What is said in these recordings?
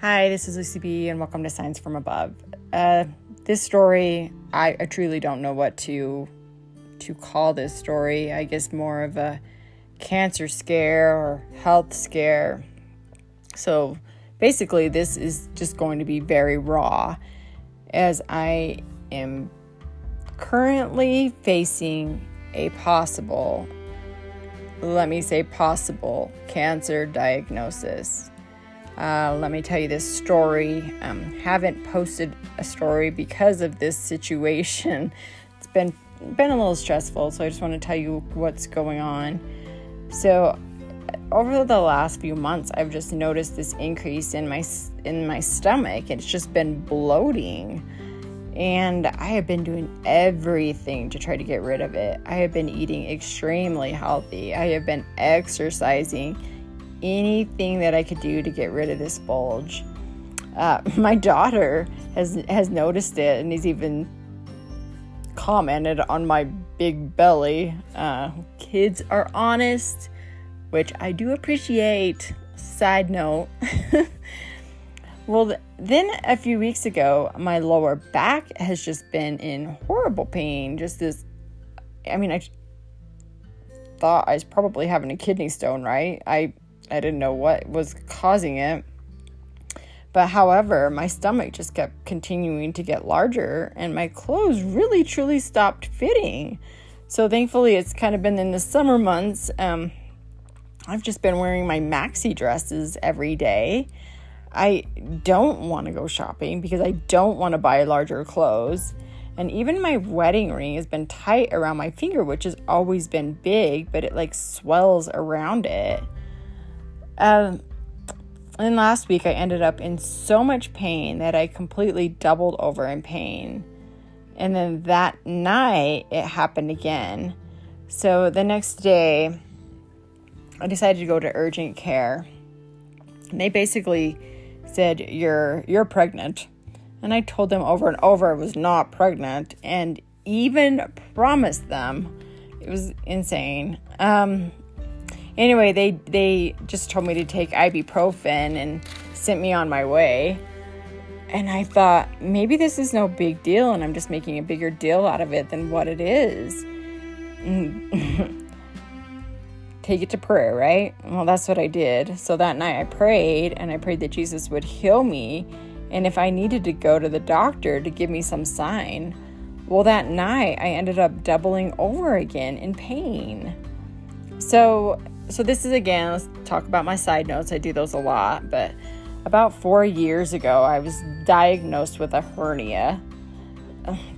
Hi, this is Lucy B, and welcome to Signs from Above. This story, I truly don't know what to call this story. I guess more of a cancer scare or health scare. So basically, this is just going to be very raw, as I am currently facing a possible cancer diagnosis. Let me tell you this story. Haven't posted a story because of this situation. It's been a little stressful, so I just want to tell you what's going on. So over the last few months, I've just noticed this increase in my stomach. It's just been bloating, and I have been doing everything to try to get rid of it. I have been eating extremely healthy. I have been exercising, anything that I could do to get rid of this bulge. My daughter has noticed it and has even commented on my big belly. Kids are honest, which I do appreciate. Side note. Well, then a few weeks ago, my lower back has just been in horrible pain. I thought I was probably having a kidney stone, right? I didn't know what was causing it. But however, my stomach just kept continuing to get larger, and my clothes really truly stopped fitting. So thankfully, it's kind of been in the summer months. I've just been wearing my maxi dresses every day. I don't want to go shopping because I don't want to buy larger clothes. And even my wedding ring has been tight around my finger, which has always been big, but it swells around it. And last week I ended up in so much pain that I completely doubled over in pain. And then that night it happened again. So the next day I decided to go to urgent care. And they basically said, you're pregnant. And I told them over and over I was not pregnant, and even promised them. It was insane. Anyway, they just told me to take ibuprofen and sent me on my way. And I thought, maybe this is no big deal, and I'm just making a bigger deal out of it than what it is. Take it to prayer, right? Well, that's what I did. So that night I prayed, and I prayed that Jesus would heal me, and if I needed to go to the doctor to give me some sign. Well, that night I ended up doubling over again in pain. So this is, again, let's talk about my side notes. I do those a lot, but about 4 years ago, I was diagnosed with a hernia.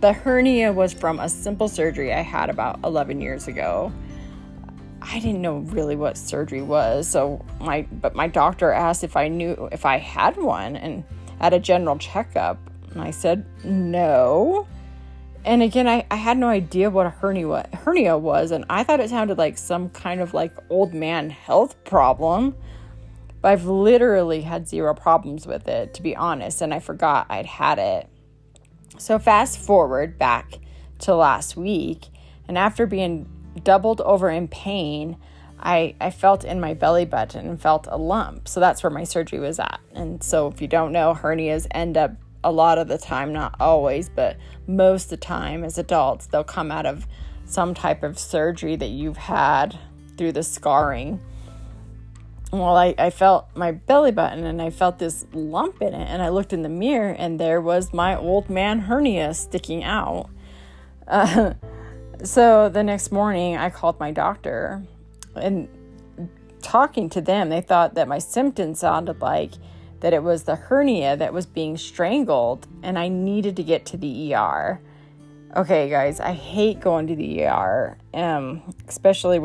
The hernia was from a simple surgery I had about 11 years ago. I didn't know really what surgery was, but my doctor asked if I knew if I had one and at a general checkup, and I said no. And again, I had no idea what a hernia was, and I thought it sounded like some kind of old man health problem. But I've literally had zero problems with it, to be honest, and I forgot I'd had it. So fast forward back to last week, and after being doubled over in pain, I felt in my belly button and felt a lump. So that's where my surgery was at. And so if you don't know, hernias end up a lot of the time, not always, but most of the time as adults, they'll come out of some type of surgery that you've had through the scarring. Well, I felt my belly button and I felt this lump in it, and I looked in the mirror and there was my old man hernia sticking out. So the next morning I called my doctor, and talking to them, they thought that my symptoms sounded like that it was the hernia that was being strangled and I needed to get to the ER. Okay, guys, I hate going to the ER, especially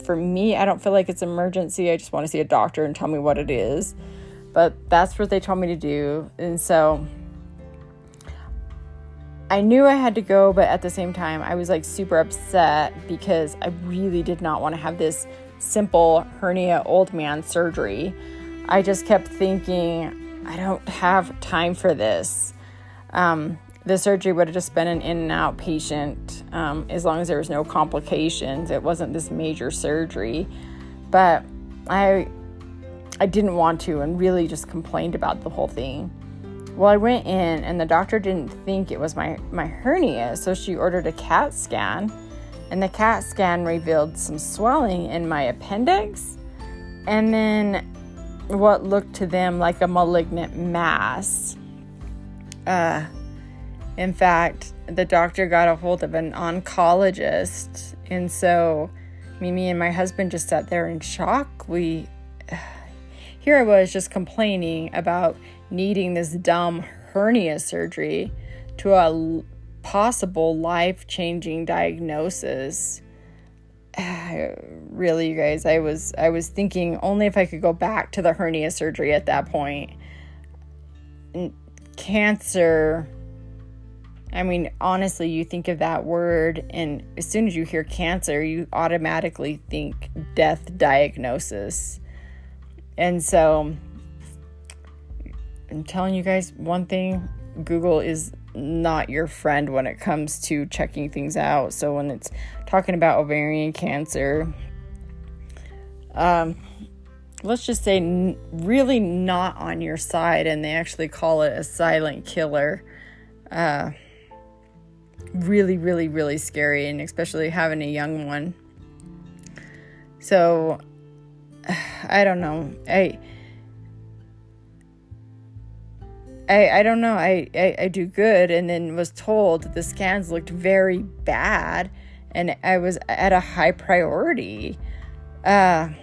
for me, I don't feel like it's emergency. I just want to see a doctor and tell me what it is. But that's what they told me to do. And so I knew I had to go, but at the same time, I was super upset because I really did not want to have this simple hernia old man surgery. I just kept thinking, I don't have time for this. The surgery would have just been an in and out patient, as long as there was no complications. It wasn't this major surgery. But I I didn't want to and really just complained about the whole thing. Well, I went in and the doctor didn't think it was my hernia, so she ordered a CAT scan, and the CAT scan revealed some swelling in my appendix and then what looked to them like a malignant mass. In fact, the doctor got a hold of an oncologist, and so me and my husband just sat there in shock. Here I was just complaining about needing this dumb hernia surgery to a possible life-changing diagnosis. Really, you guys, I was thinking only if I could go back to the hernia surgery at that point. Cancer, I mean, honestly, you think of that word, and as soon as you hear cancer, you automatically think death diagnosis. And so, I'm telling you guys one thing, Google is not your friend when it comes to checking things out. So when it's talking about ovarian cancer, let's just say really not on your side, and they actually call it a silent killer. Really, really, really scary, and especially having a young one. So, I don't know. I don't know. I do good, and then was told that the scans looked very bad, and I was at a high priority. I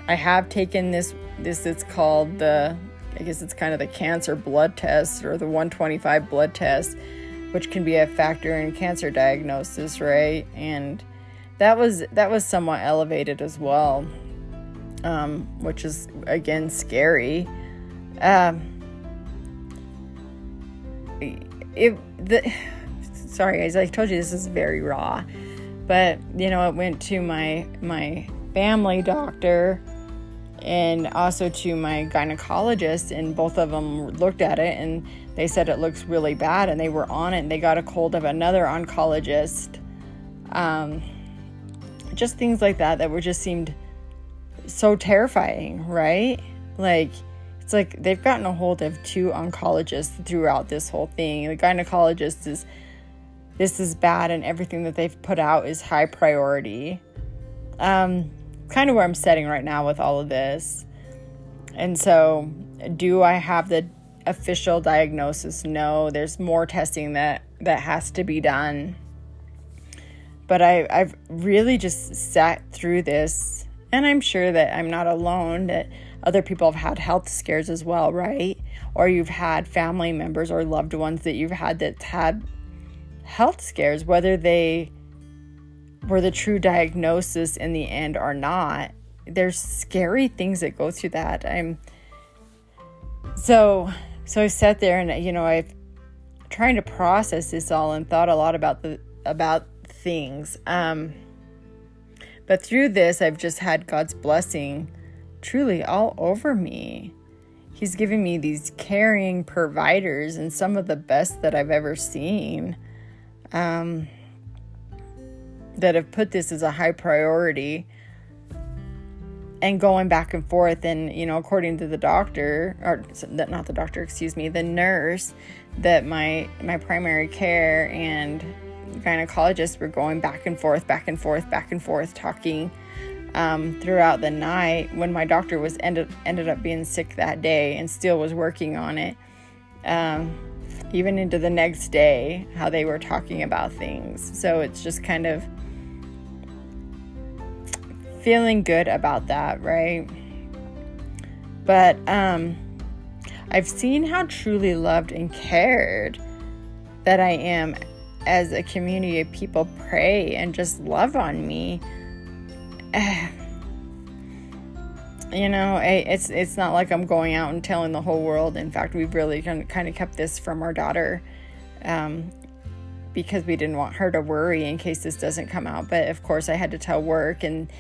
have taken this it's called I guess it's kind of the cancer blood test, or the 125 blood test, which can be a factor in cancer diagnosis, right? And that was somewhat elevated as well, which is, again, scary. Sorry guys, I told you this is very raw, but it went to my family doctor and also to my gynecologist, and both of them looked at it and they said it looks really bad, and they were on it, and they got a hold of another oncologist. Just things like that were just seemed so terrifying, right? Like, it's like they've gotten a hold of two oncologists throughout this whole thing. The gynecologist this is bad, and everything that they've put out is high priority. Kind of where I'm sitting right now with all of this. And so, do I have the official diagnosis? No, there's more testing that has to be done. But I've really just sat through this, and I'm sure that I'm not alone, that other people have had health scares as well, right? Or you've had family members or loved ones that you've had that's had health scares, whether they were the true diagnosis in the end or not. There's scary things that go through that. So I sat there and I've trying to process this all and thought a lot about things. But through this, I've just had God's blessing truly all over me. He's given me these caring providers, and some of the best that I've ever seen, that have put this as a high priority, and going back and forth. And, according to the doctor, or not the doctor, the nurse, that my primary care and gynecologist were going back and forth, talking throughout the night, when my doctor was ended up being sick that day and still was working on it, even into the next day, how they were talking about things. So it's just kind of feeling good about that, right? But I've seen how truly loved and cared that I am as a community of people pray and just love on me. It's not like I'm going out and telling the whole world. In fact, we've really kind of kept this from our daughter, because we didn't want her to worry in case this doesn't come out. But of course I had to tell work, and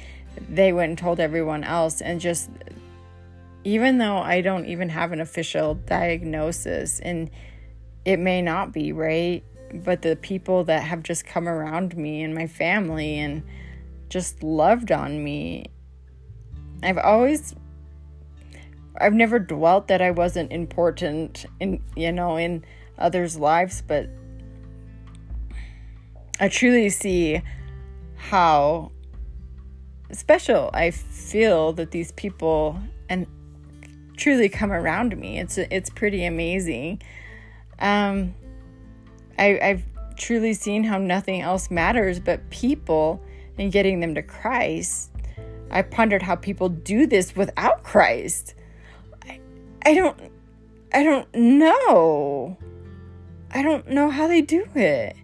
they went and told everyone else. And just, even though I don't even have an official diagnosis, and it may not be, right? But the people that have just come around me and my family and just loved on me, I've always I've never dwelt that I wasn't important in others' lives, but I truly see how special I feel that these people and truly come around me. It's pretty amazing. I've truly seen how nothing else matters but people and getting them to Christ. I pondered how people do this without Christ. I don't know. I don't know how they do it.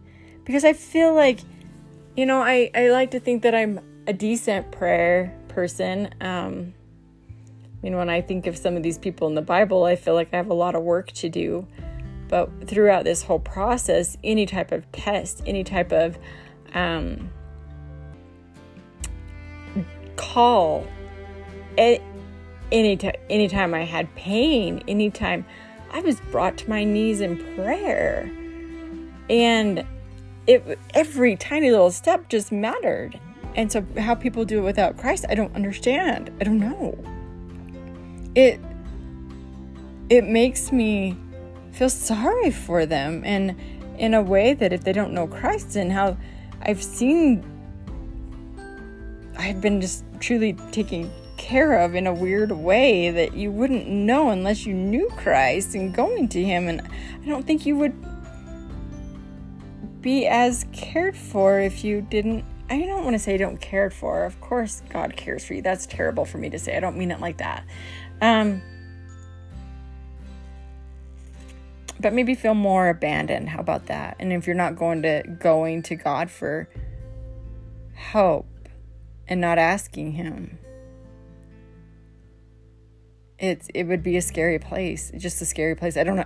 Because I feel like, I like to think that I'm a decent prayer person. When I think of some of these people in the Bible, I feel like I have a lot of work to do. But throughout this whole process, any type of test, any type of call, anytime I had pain, anytime I was brought to my knees in prayer, and every tiny little step just mattered. And so how people do it without Christ, I don't understand. I don't know. It makes me feel sorry for them, and in a way that if they don't know Christ, and how I've been just truly taken care of in a weird way that you wouldn't know unless you knew Christ and going to him. And I don't think you would be as cared for if you didn't. I don't want to say don't cared for. Of course God cares for you. That's terrible for me to say. I don't mean it like that. But maybe feel more abandoned. How about that? And if you're not going to God for help and not asking him, it would be a scary place. Just a scary place. I don't know.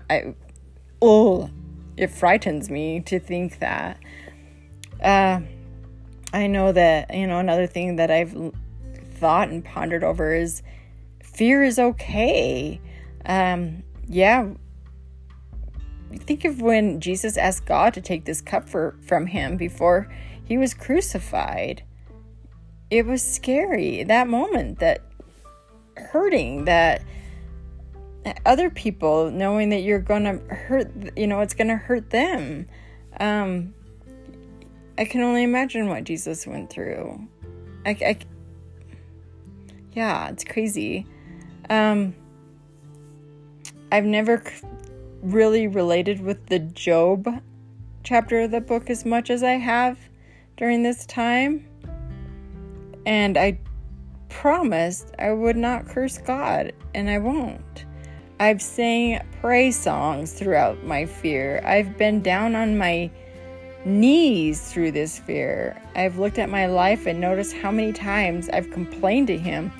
It frightens me to think that. I know that, another thing that I've thought and pondered over is fear is okay. Think of when Jesus asked God to take this cup from him before he was crucified. It was scary, that moment, that hurting, that other people knowing that you're going to hurt, it's going to hurt them. I can only imagine what Jesus went through. It's crazy. I've never really related with the Job chapter of the book as much as I have during this time. And I promised I would not curse God, and I won't. I've sang praise songs throughout my fear. I've been down on my knees through this fear. I've looked at my life and noticed how many times I've complained to him,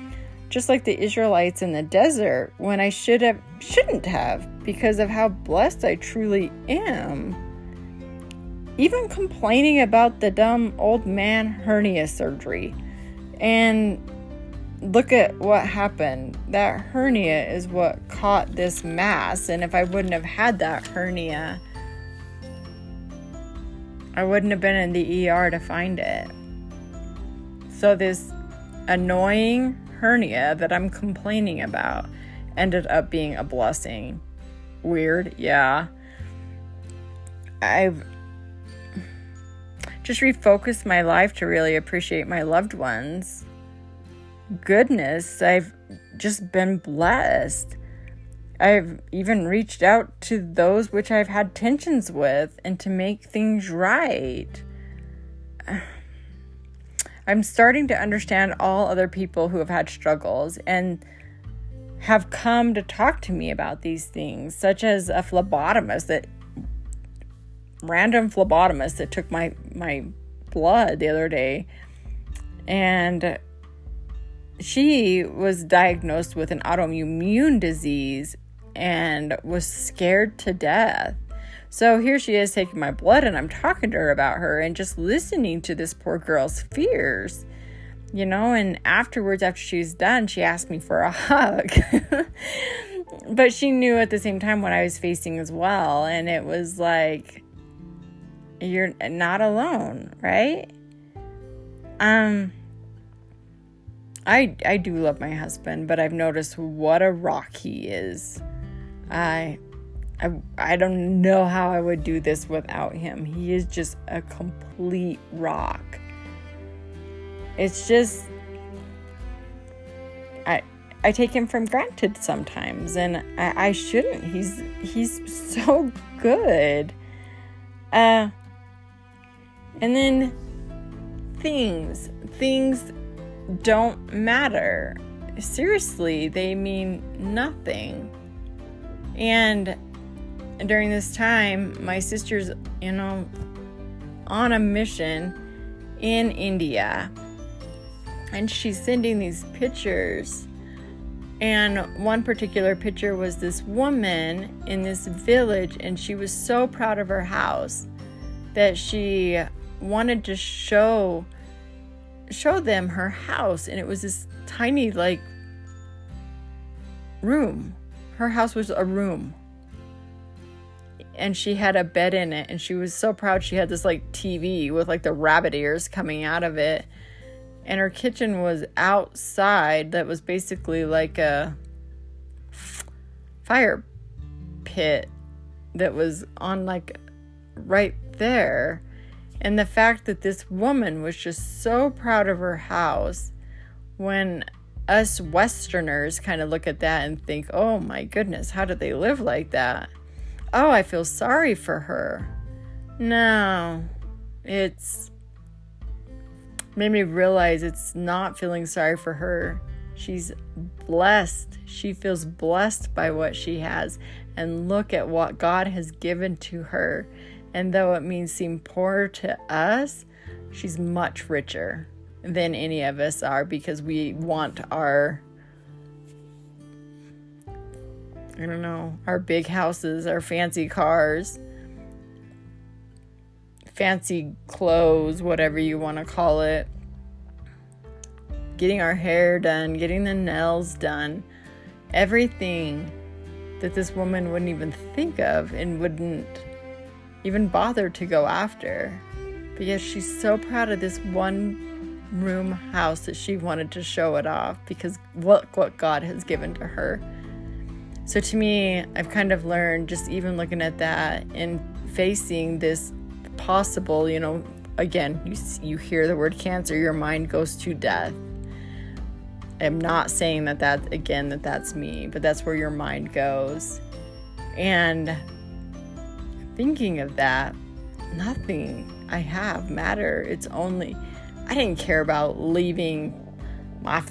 just like the Israelites in the desert, when I shouldn't have, because of how blessed I truly am. Even complaining about the dumb old man hernia surgery. And look at what happened. That hernia is what caught this mass. And if I wouldn't have had that hernia, I wouldn't have been in the ER to find it. So this annoying hernia that I'm complaining about ended up being a blessing. Weird, yeah. I've just refocused my life to really appreciate my loved ones. Goodness, I've just been blessed. I've even reached out to those which I've had tensions with, and to make things right. I'm starting to understand all other people who have had struggles and have come to talk to me about these things, such as a random phlebotomist that took my blood the other day, and she was diagnosed with an autoimmune disease and was scared to death. So here she is taking my blood, and I'm talking to her about her and just listening to this poor girl's fears, and afterwards, after she's done, she asked me for a hug. But she knew at the same time what I was facing as well, and it was like, you're not alone, right? I do love my husband, but I've noticed what a rock he is. I don't know how I would do this without him. He is just a complete rock. It's just, I take him for granted sometimes, and I shouldn't. He's so good. And then things don't matter. Seriously, they mean nothing. And during this time, my sister's, on a mission in India, and she's sending these pictures. And one particular picture was this woman in this village, and she was so proud of her house that she wanted to show them her house. And it was this tiny, room. Her house was a room. And she had a bed in it, and she was so proud. She had this TV with the rabbit ears coming out of it. And her kitchen was outside, that was basically like a fire pit that was on right there. And the fact that this woman was just so proud of her house, when us Westerners kind of look at that and think, oh my goodness, how did they live like that? Oh, I feel sorry for her. No, it's made me realize it's not feeling sorry for her. She's blessed. She feels blessed by what she has. And look at what God has given to her. And though it means seem poor to us, she's much richer than any of us are, because we want our big houses, our fancy cars, fancy clothes, whatever you want to call it, getting our hair done, getting the nails done, everything that this woman wouldn't even think of and wouldn't even bother to go after, because she's so proud of this one room house that she wanted to show it off, because look what God has given to her. So to me, I've kind of learned, just even looking at that and facing this possible, again, you hear the word cancer, your mind goes to death. I'm not saying that's me, but that's where your mind goes. And thinking of that, nothing I have matter. It's only, I didn't care about leaving my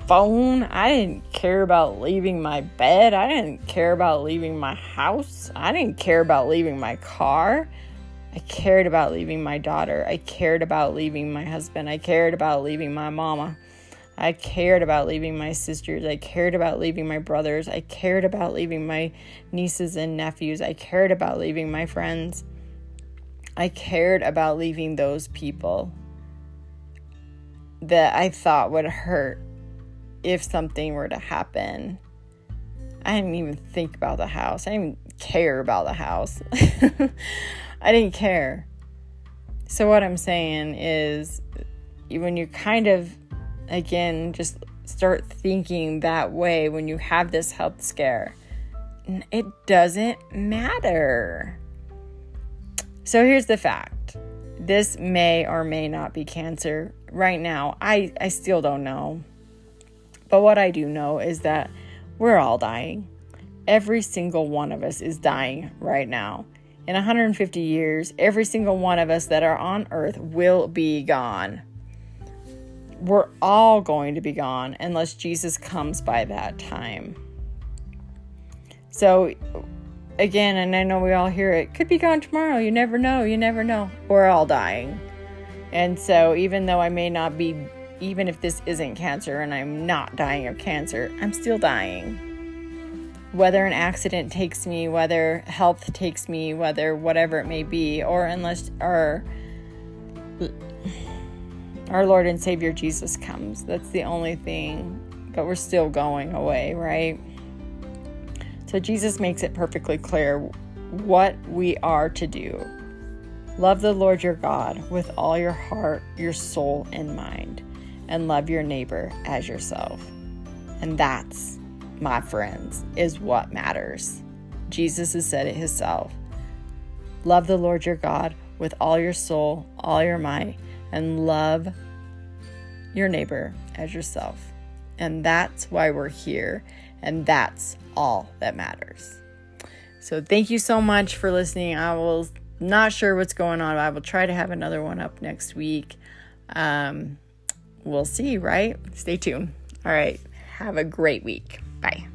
phone. I didn't care about leaving my bed. I didn't care about leaving my house. I didn't care about leaving my car. I cared about leaving my daughter. I cared about leaving my husband. I cared about leaving my mama. I cared about leaving my sisters. I cared about leaving my brothers. I cared about leaving my nieces and nephews. I cared about leaving my friends. I cared about leaving those people that I thought would hurt if something were to happen. I didn't even think about the house. I didn't even care about the house. I didn't care. So what I'm saying is, when you kind of, again, just start thinking that way when you have this health scare, it doesn't matter. So here's the fact. This may or may not be cancer. Right now, I still don't know. But what I do know is that we're all dying. Every single one of us is dying right now. In 150 years, every single one of us that are on earth will be gone. We're all going to be gone unless Jesus comes by that time. So, again, and I know we all hear it, could be gone tomorrow. You never know. You never know. We're all dying. And so even though I may not be, even if this isn't cancer and I'm not dying of cancer, I'm still dying. Whether an accident takes me, whether health takes me, whether whatever it may be, or unless our Lord and Savior Jesus comes. That's the only thing. But we're still going away, right? So Jesus makes it perfectly clear what we are to do. Love the Lord your God with all your heart, your soul, and mind. and love your neighbor as yourself. And that's, my friends, is what matters. Jesus has said it himself. Love the Lord your God with all your soul, all your might, and love your neighbor as yourself. And that's why we're here. And that's all that matters. So thank you so much for listening. I will not sure what's going on. I will try to have another one up next week. We'll see, right? Stay tuned. All right. Have a great week. Bye.